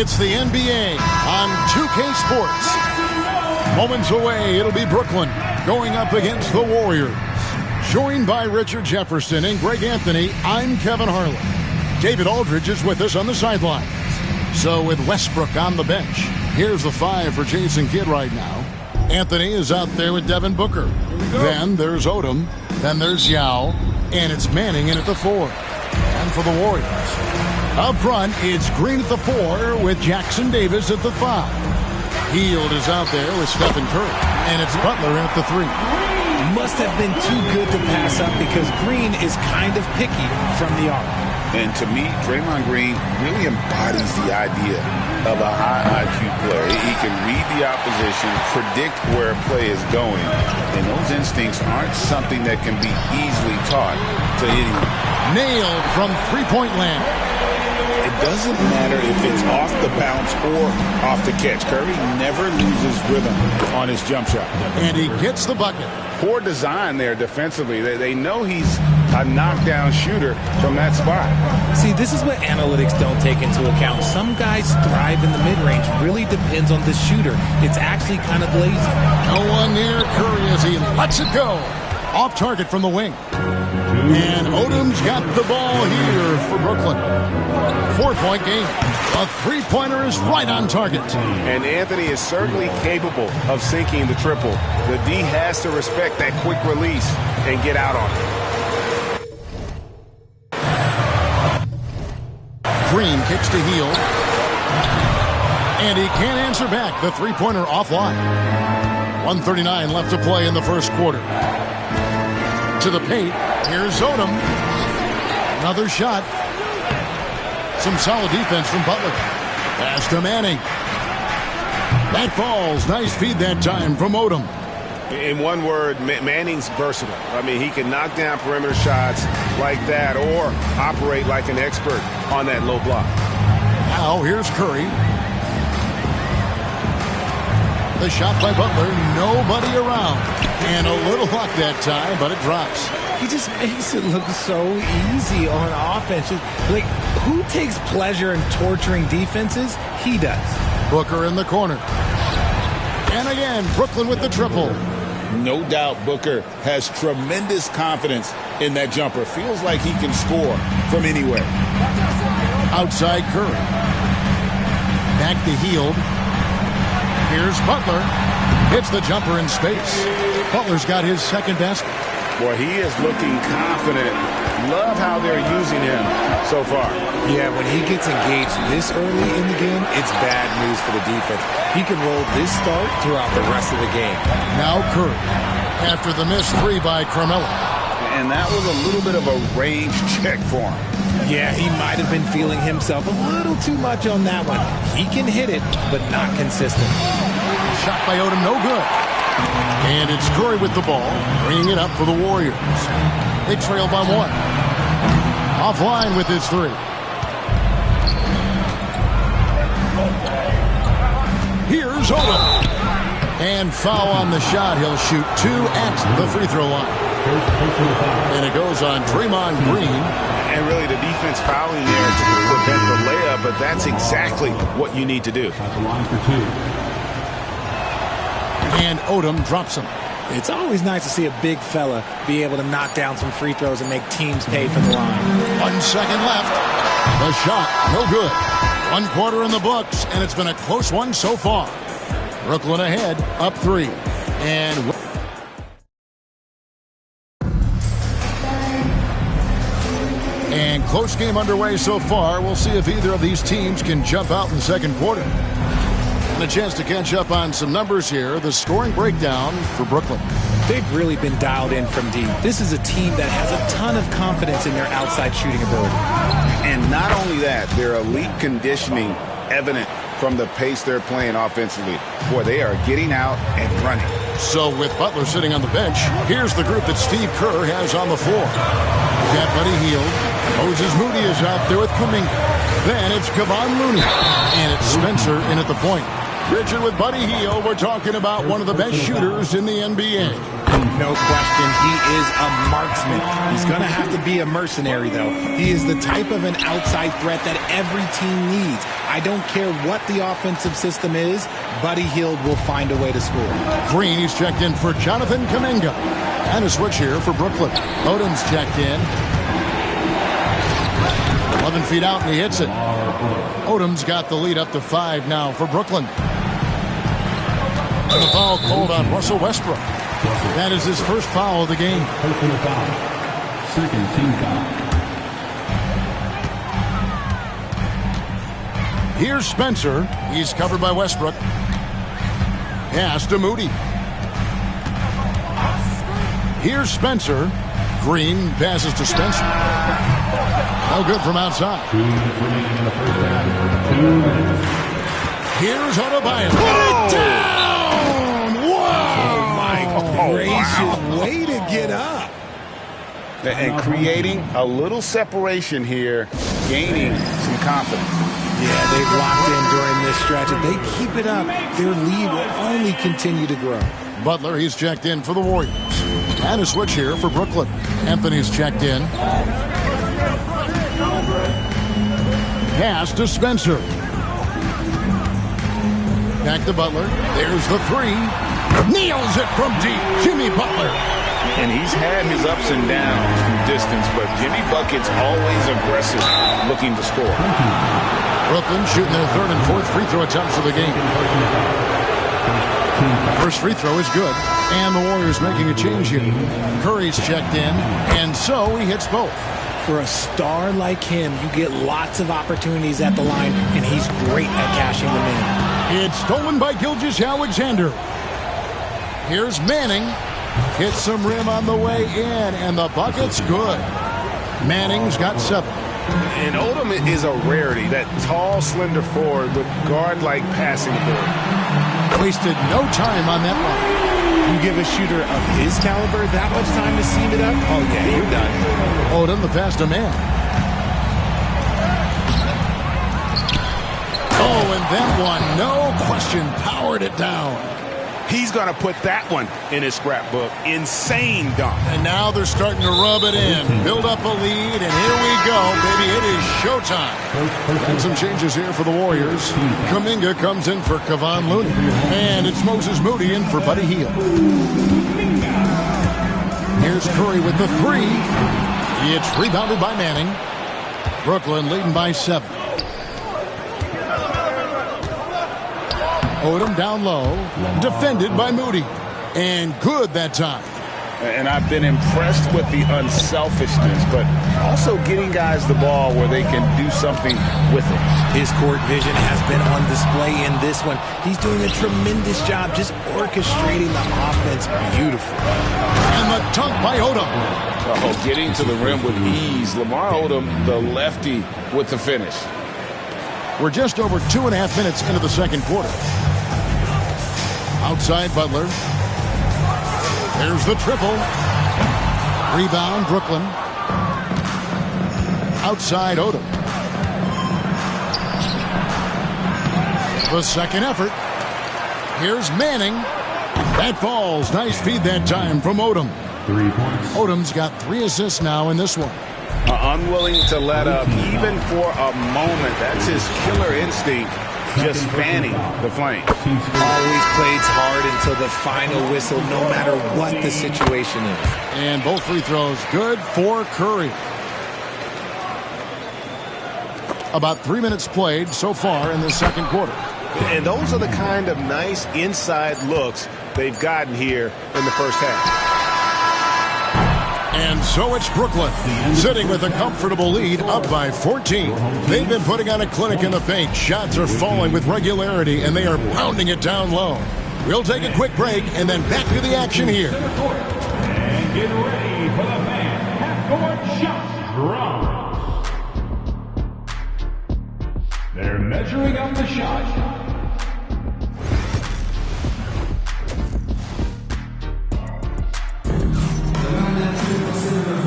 Speaker 1: It's the NBA on 2K Sports. Moments away, it'll be Brooklyn going up against the Warriors. Joined by Richard Jefferson and Greg Anthony, I'm Kevin Harlan. David Aldridge is with us on the sidelines. So with Westbrook on the bench, here's the 5 for Jason Kidd right now. Anthony is out there with Devin Booker. Then there's Odom. Then there's Yao. And it's Manning in at the 4. And for the Warriors, up front, it's Green at the 4 with Jackson Davis at the 5. Hield is out there with Stephen Curry. And it's Butler in at the 3.
Speaker 4: Must have been too good to pass up because Green is kind of picky from the arc.
Speaker 2: And to me, Draymond Green really embodies the idea of a high IQ player. He can read the opposition, predict where a play is going, and those instincts aren't something that can be easily taught to anyone.
Speaker 1: Nailed from three-point land.
Speaker 2: It doesn't matter if it's off the bounce or off the catch. Curry never loses rhythm on his jump shot.
Speaker 1: And he gets the bucket.
Speaker 2: Poor design there defensively. They know he's a knockdown shooter from that spot.
Speaker 4: See, this is what analytics don't take into account. Some guys thrive in the mid-range. Really depends on the shooter. It's actually kind of lazy.
Speaker 1: No one near Curry as he lets it go. Off target from the wing. And Odom's got the ball here for Brooklyn. 4-point game. A three-pointer is right on target.
Speaker 5: And Anthony is certainly capable of sinking the triple. The D has to respect that quick release and get out on it.
Speaker 1: Green kicks to Hield. And he can't answer back. The three-pointer offline. 1:39 left to play in the first quarter. To the paint. Here's Odom. Another shot. Some solid defense from Butler. Pass to Manning. That falls. Nice feed that time from Odom.
Speaker 5: In one word, Manning's versatile. I mean, he can knock down perimeter shots like that or operate like an expert on that low block.
Speaker 1: Now here's Curry. The shot by Butler. Nobody around. And a little luck that time, but it drops.
Speaker 4: He just makes it look so easy on offense. Like, who takes pleasure in torturing defenses? He does.
Speaker 1: Booker in the corner. And again, Brooklyn with the triple.
Speaker 2: No doubt Booker has tremendous confidence in that jumper. Feels like he can score from anywhere.
Speaker 1: Outside Curry. Back to Hield. Here's Butler. Hits the jumper in space. Butler's got his second basket.
Speaker 2: Boy, he is looking confident. Love how they're using him so far.
Speaker 4: Yeah, when he gets engaged this early in the game, it's bad news for the defense. He can roll this start throughout the rest of the game.
Speaker 1: Now Curry, after the missed 3 by Carmelo.
Speaker 2: And that was a little bit of a range check for him.
Speaker 4: Yeah, he might have been feeling himself a little too much on that one. He can hit it, but not consistent.
Speaker 1: Shot by Odom, no good. And it's Curry with the ball, bringing it up for the Warriors. They trail by 1. Offline with his 3. Here's Odom. And foul on the shot. He'll shoot 2 at the free throw line. And it goes on Draymond Green.
Speaker 5: And really the defense fouling there to prevent the layup, but that's exactly what you need to do.
Speaker 1: And Odom drops him.
Speaker 4: It's always nice to see a big fella be able to knock down some free throws and make teams pay for the line.
Speaker 1: 1 second left. The shot, no good. 1 quarter in the books, and it's been a close one so far. Brooklyn ahead, up 3. And close game underway so far. We'll see if either of these teams can jump out in the second quarter. And a chance to catch up on some numbers here. The scoring breakdown for Brooklyn.
Speaker 4: They've really been dialed in from deep. This is a team that has a ton of confidence in their outside shooting ability.
Speaker 2: And not only that, their elite conditioning evident from the pace they're playing offensively. Boy, they are getting out and running.
Speaker 1: So with Butler sitting on the bench, here's the group that Steve Kerr has on the floor. Got Buddy Hield. Moses Moody is out there with Kuminga. Then it's Kevon Looney. And it's Spencer in at the point. Richard, with Buddy Hield, we're talking about one of the best shooters in the NBA.
Speaker 4: No question, he is a marksman. He's going to have to be a mercenary, though. He is the type of an outside threat that every team needs. I don't care what the offensive system is, Buddy Hield will find a way to score.
Speaker 1: Green, he's checked in for Jonathan Kuminga. And a switch here for Brooklyn. Odom's checked in. 11 feet out, and he hits it. Odom's got the lead up to 5 now for Brooklyn. And the foul called on Russell Westbrook. That is his first foul of the game.
Speaker 6: Second team foul.
Speaker 1: Here's Spencer. He's covered by Westbrook. Pass to Moody. Here's Spencer. Green passes to Spencer. No good from outside. Here's Adebayo. Put it down! Wow!
Speaker 4: Oh, my gracious. Way to get up.
Speaker 2: And creating a little separation here, gaining some confidence.
Speaker 4: Yeah, they've locked in during this stretch. If they keep it up, their lead will only continue to grow.
Speaker 1: Butler, he's checked in for the Warriors. And a switch here for Brooklyn. Anthony's checked in. Pass to Spencer. Back to Butler. There's the 3. Nails it from deep. Jimmy Butler.
Speaker 2: And he's had his ups and downs from distance, but Jimmy Bucket's always aggressive, looking to score.
Speaker 1: Brooklyn shooting their 3rd and 4th free throw attempts of the game. First free throw is good. And the Warriors making a change here. Curry's checked in, and so he hits both.
Speaker 4: For a star like him, you get lots of opportunities at the line, and he's great at cashing them in.
Speaker 1: It's stolen by Gilgeous-Alexander. Here's Manning. Hits some rim on the way in, and the bucket's good. Manning's got 7.
Speaker 5: And Odom is a rarity, that tall, slender forward with guard-like passing ability.
Speaker 1: Wasted no time on that line.
Speaker 4: You give a shooter of his caliber that much time to seam it up, oh yeah, you're done.
Speaker 1: Odom, the pass to man. Oh, and that one, no question, powered it down.
Speaker 5: He's going to put that one in his scrapbook. Insane dunk.
Speaker 1: And now they're starting to rub it in. Build up a lead, and here we go, baby. It is showtime. And some changes here for the Warriors. Kuminga comes in for Kevon Looney. And it's Moses Moody in for Buddy Hield. Here's Curry with the 3. It's rebounded by Manning. Brooklyn leading by 7. Odom down low, defended by Moody. And good that time.
Speaker 2: And I've been impressed with the unselfishness, but also getting guys the ball where they can do something with it.
Speaker 4: His court vision has been on display in this one. He's doing a tremendous job just orchestrating the offense beautifully.
Speaker 1: And the dunk by Odom.
Speaker 2: Oh, getting to the rim with ease. Lamar Odom, the lefty, with the finish.
Speaker 1: We're just over 2.5 minutes into the second quarter. Outside Butler. There's the triple. Rebound Brooklyn. Outside Odom. The second effort. Here's Manning. That falls. Nice feed that time from Odom.
Speaker 6: 3 points.
Speaker 1: Odom's got 3 assists now in this one.
Speaker 2: Unwilling to let up even for a moment. That's his killer instinct, just spanning the flame.
Speaker 4: Always plays hard until the final whistle, no matter what the situation is.
Speaker 1: And both free throws good for Curry. About 3 minutes played so far in the second quarter.
Speaker 5: And those are the kind of nice inside looks they've gotten here in the first half.
Speaker 1: And so it's Brooklyn, sitting with a comfortable lead, up by 14. They've been putting on a clinic in the paint. Shots are falling with regularity, and they are pounding it down low. We'll take a quick break, and then back to the action here.
Speaker 6: And get ready for the fan half-court shot drums. They're measuring up the shot.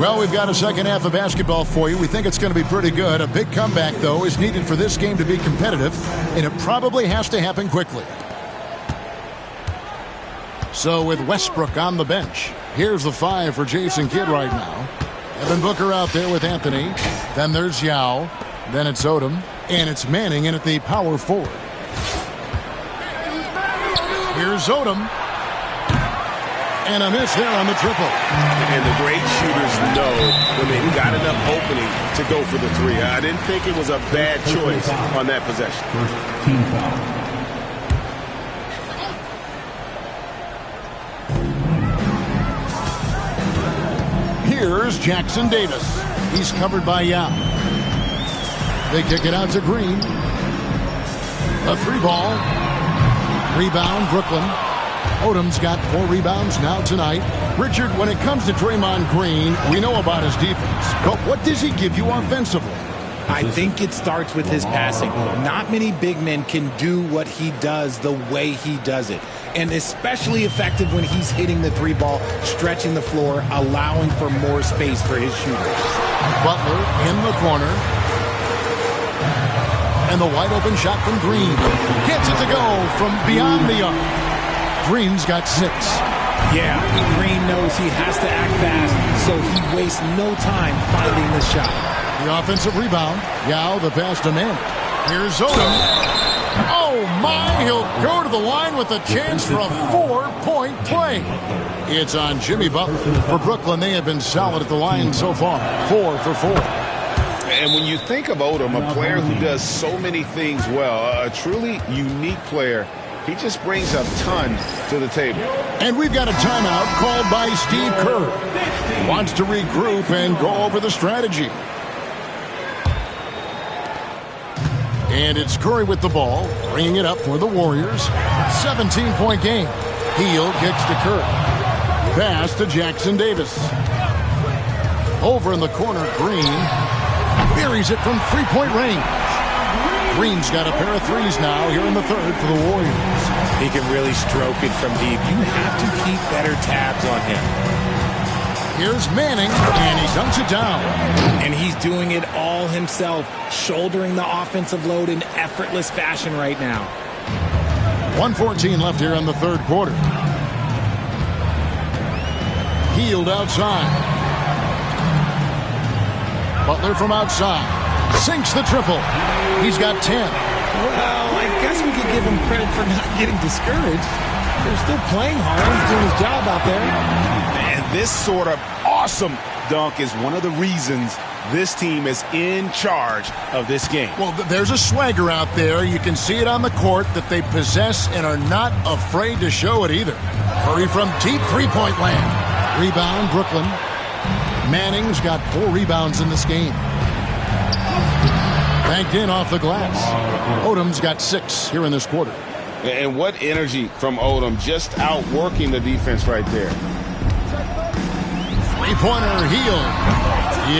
Speaker 1: Well, we've got a second half of basketball for you. We think it's going to be pretty good. A big comeback, though, is needed for this game to be competitive, and it probably has to happen quickly. So with Westbrook on the bench, here's the 5 for Jason Kidd right now. Evan Booker out there with Anthony. Then there's Yao. Then it's Odom. And it's Manning in at the power forward. Here's Odom. And a miss there on the triple.
Speaker 5: And the great shooters know when they've got enough opening to go for the 3. I didn't think it was a bad choice on that possession.
Speaker 6: First team foul.
Speaker 1: Here's Jackson Davis. He's covered by Yao. They kick it out to Green. A 3-ball. Rebound, Brooklyn. Odom's got 4 rebounds now tonight. Richard, when it comes to Draymond Green, we know about his defense. But what does he give you offensively?
Speaker 4: I think it starts with his passing. Not many big men can do what he does the way he does it. And especially effective when he's hitting the 3-ball, stretching the floor, allowing for more space for his shooters.
Speaker 1: Butler in the corner. And the wide open shot from Green. Gets it to go from beyond the arc. Green's got 6.
Speaker 4: Yeah, Green knows he has to act fast, so he wastes no time finding the shot.
Speaker 1: The offensive rebound. Yao, the pass to Manning. Here's Odom. Oh, my. He'll go to the line with a chance for a 4-point play. It's on Jimmy Butler. For Brooklyn, they have been solid at the line so far. 4 for 4.
Speaker 5: And when you think of Odom, a player who does so many things well, a truly unique player, he just brings a ton to the table.
Speaker 1: And we've got a timeout called by Steve Kerr. Wants to regroup and go over the strategy. And it's Curry with the ball, bringing it up for the Warriors. 17-point game. Heel kicks to Curry. Pass to Jackson Davis. Over in the corner, Green. Buries it from 3-point range. Green's got a pair of 3s now here in the 3rd for the Warriors.
Speaker 4: He can really stroke it from deep. You have to keep better tabs on him.
Speaker 1: Here's Manning, and he dunks it down.
Speaker 4: And he's doing it all himself, shouldering the offensive load in effortless fashion right now.
Speaker 1: 1:14 left here in the 3rd quarter. Healed outside. Butler from outside. Sinks the triple. He's got 10.
Speaker 4: Well, I guess we could give him credit for not getting discouraged. They're still playing hard. He's doing his job out there.
Speaker 5: And this sort of awesome dunk is one of the reasons this team is in charge of this game.
Speaker 1: Well, there's a swagger out there. You can see it on the court that they possess and are not afraid to show it either. Curry from deep 3-point land. Rebound, Brooklyn. Manning's got 4 rebounds in this game. Banked in off the glass. Odom's got 6 here in this quarter.
Speaker 5: And what energy from Odom, just outworking the defense right there.
Speaker 1: 3-pointer heel.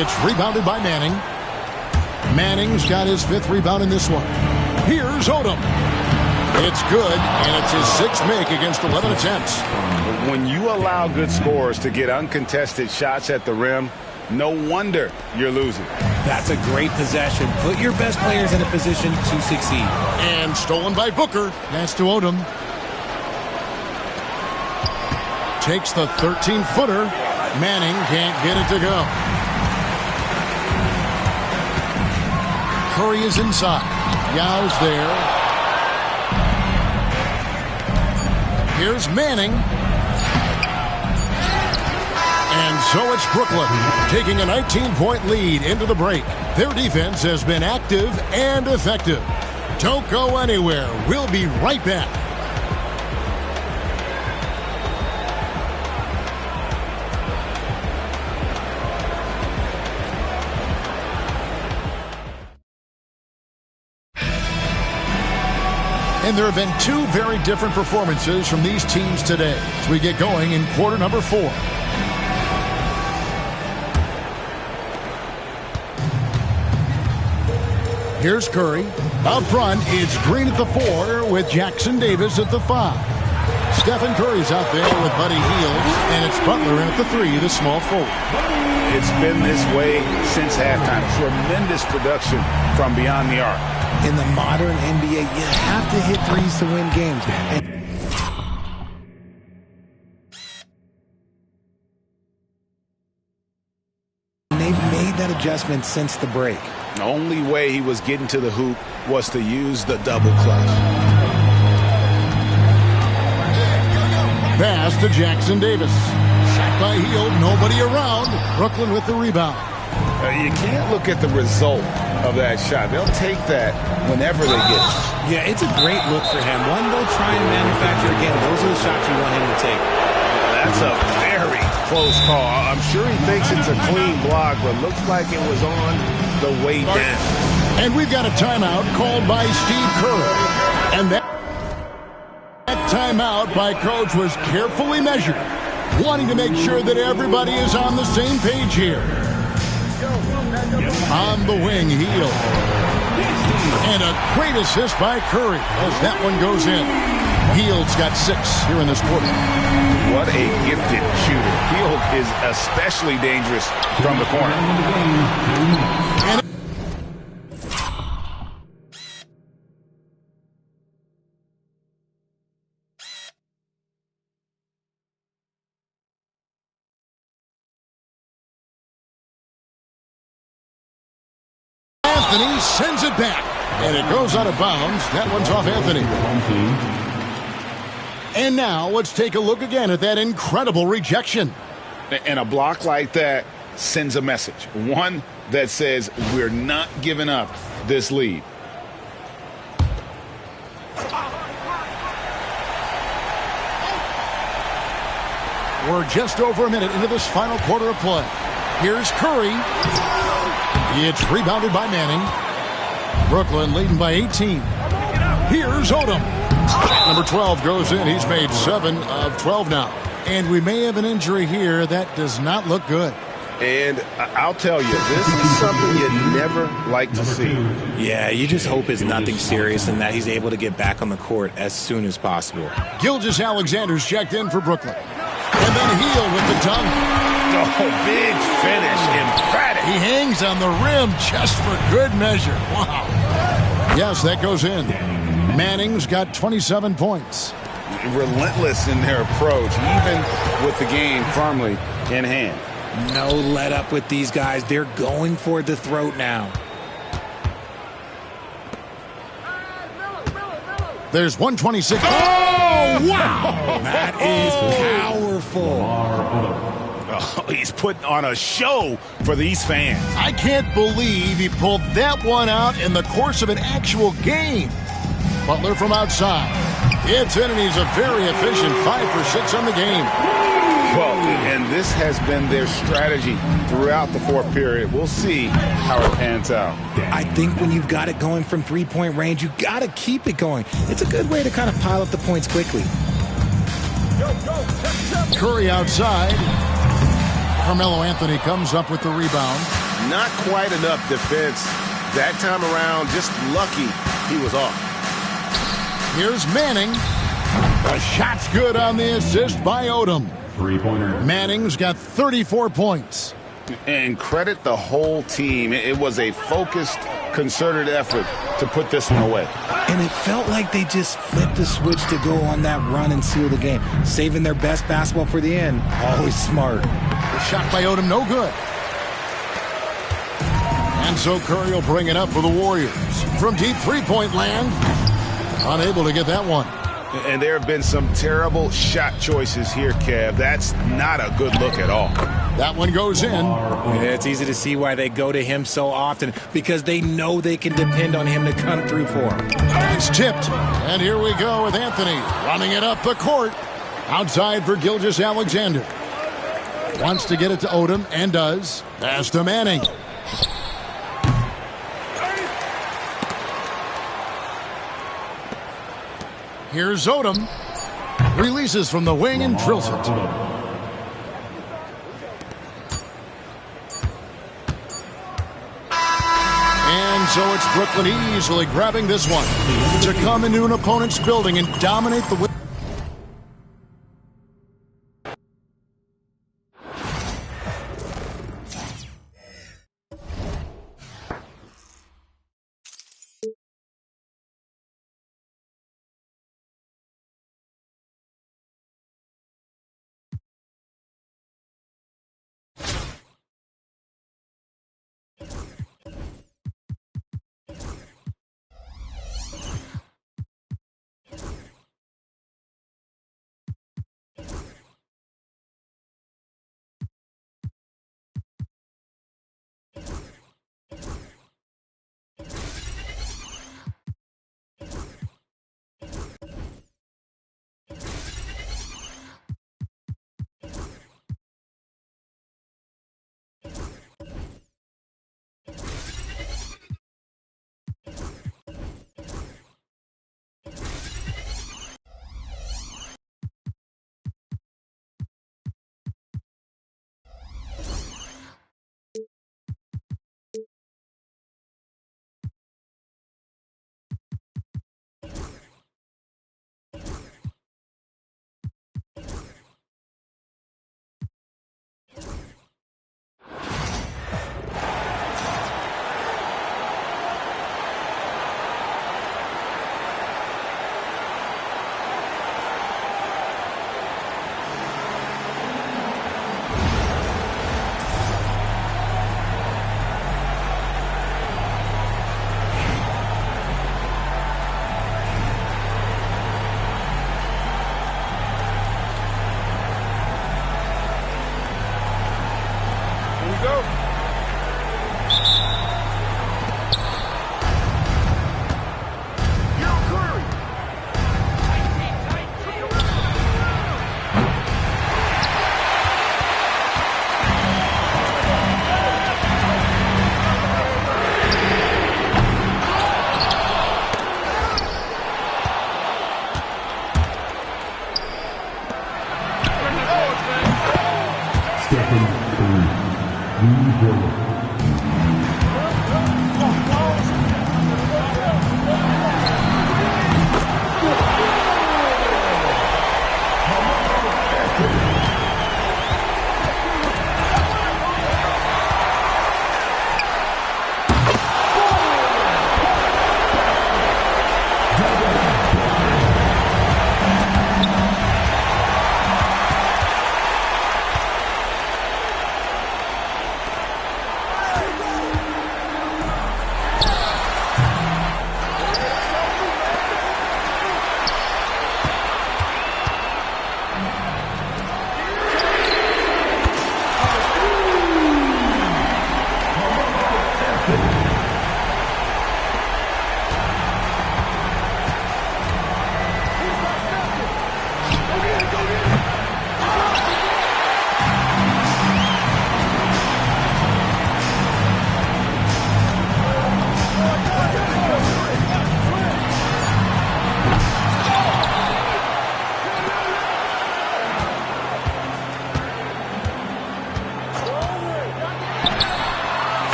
Speaker 1: It's rebounded by Manning. Manning's got his 5th rebound in this one. Here's Odom. It's good, and it's his 6th make against 11 attempts.
Speaker 5: When you allow good scorers to get uncontested shots at the rim, no wonder you're losing.
Speaker 4: That's a great possession. Put your best players in a position to succeed.
Speaker 1: And stolen by Booker. That's to Odom. Takes the 13-footer. Manning can't get it to go. Curry is inside. Yao's there. Here's Manning. And so it's Brooklyn taking a 19-point lead into the break. Their defense has been active and effective. Don't go anywhere. We'll be right back. And there have been 2 very different performances from these teams today as we get going in quarter number 4. Here's Curry. Up front, it's Green at the 4 with Jackson Davis at the 5. Stephen Curry's out there with Buddy Hield, and it's Butler in at the 3, the small forward.
Speaker 5: It's been this way since halftime. Tremendous production from beyond the arc.
Speaker 4: In the modern NBA, you have to hit threes to win games. that adjustment since the break.
Speaker 5: The only way he was getting to the hoop was to use the double clutch.
Speaker 1: Pass to Jackson Davis. Shot by Hield, nobody around. Brooklyn with the rebound.
Speaker 2: You can't look at the result of that shot. They'll take that whenever they get it.
Speaker 4: Yeah, it's a great look for him. One they'll try and manufacture again. Those are the shots you want him to take.
Speaker 5: That's a very close call. I'm sure he thinks it's a clean block, but looks like it was on the way down.
Speaker 1: And we've got a timeout called by Steve Kerr. And that timeout by Coach was carefully measured, wanting to make sure that everybody is on the same page here. On the wing, Hield. And a great assist by Curry as that one goes in. Hield's got 6 here in this quarter.
Speaker 2: What a gifted shooter. Hield is especially dangerous from the corner.
Speaker 1: And Anthony sends it back. And it goes out of bounds. That one's off Anthony. And now let's take a look again at that incredible rejection.
Speaker 2: And a block like that sends a message. One that says we're not giving up this lead.
Speaker 1: We're just over a minute into this final quarter of play. Here's Curry. It's rebounded by Manning. Brooklyn leading by 18. Here's Odom. Number 12 goes in. He's made 7 of 12 now. And we may have an injury here. That does not look good.
Speaker 5: And I'll tell you, this is something you never like to see.
Speaker 4: Yeah, you just hope it's nothing serious and that he's able to get back on the court as soon as possible.
Speaker 1: Gilgeous-Alexander's checked in for Brooklyn. And then Hield with the dunk.
Speaker 5: Oh, big finish, emphatic.
Speaker 1: He hangs on the rim just for good measure. Wow. Yes, that goes in. Manning's got 27 points.
Speaker 2: Relentless in their approach, even with the game firmly in hand.
Speaker 4: No let up with these guys. They're going for the throat now.
Speaker 1: There's 126. Oh, wow!
Speaker 4: That is powerful.
Speaker 5: Oh, he's putting on a show for these fans.
Speaker 1: I can't believe he pulled that one out in the course of an actual game. Butler from outside. It's in, and he's a very efficient 5 for 6 on the game.
Speaker 5: Well, and this has been their strategy throughout the fourth period. We'll see how it pans out.
Speaker 4: I think when you've got it going from three-point range, you got to keep it going. It's a good way to kind of pile up the points quickly.
Speaker 1: Curry outside. Carmelo Anthony comes up with the rebound.
Speaker 5: Not quite enough defense. That time around, just lucky he was off.
Speaker 1: Here's Manning. The shot's good on the assist by Odom.
Speaker 6: Three-pointer.
Speaker 1: Manning's got 34 points.
Speaker 2: And credit the whole team. It was a focused, concerted effort to put this one away.
Speaker 4: And it felt like they just flipped the switch to go on that run and seal the game. Saving their best basketball for the end. Always smart.
Speaker 1: The shot by Odom, no good. And so Curry will bring it up for the Warriors. From deep three-point land, unable to get that one.
Speaker 5: And there have been some terrible shot choices here, Kev. That's not a good look at all.
Speaker 1: That one goes in.
Speaker 4: Yeah, it's easy to see why they go to him so often, because they know they can depend on him to come through for them.
Speaker 1: It's tipped. And here we go with Anthony running it up the court. Outside for Gilgeous-Alexander. Wants to get it to Odom and does. Pass to Manning. Here's Odom. Releases from the wing and drills it. And so it's Brooklyn easily grabbing this one to come into an opponent's building and dominate the win.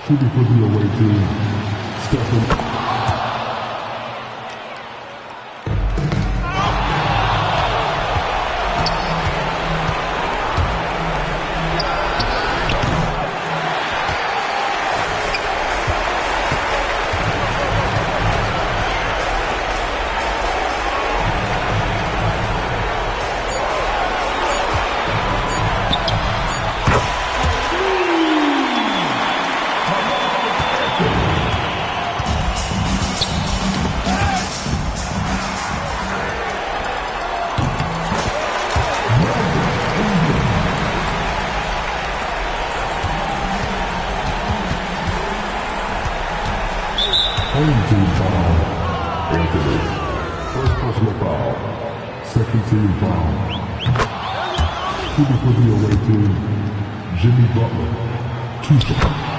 Speaker 7: Shooting for the away team, Stephen. Home team foul. Anthony. First personal foul. Second team foul. Shooting for the away team, Jimmy Butler. 2 fouls.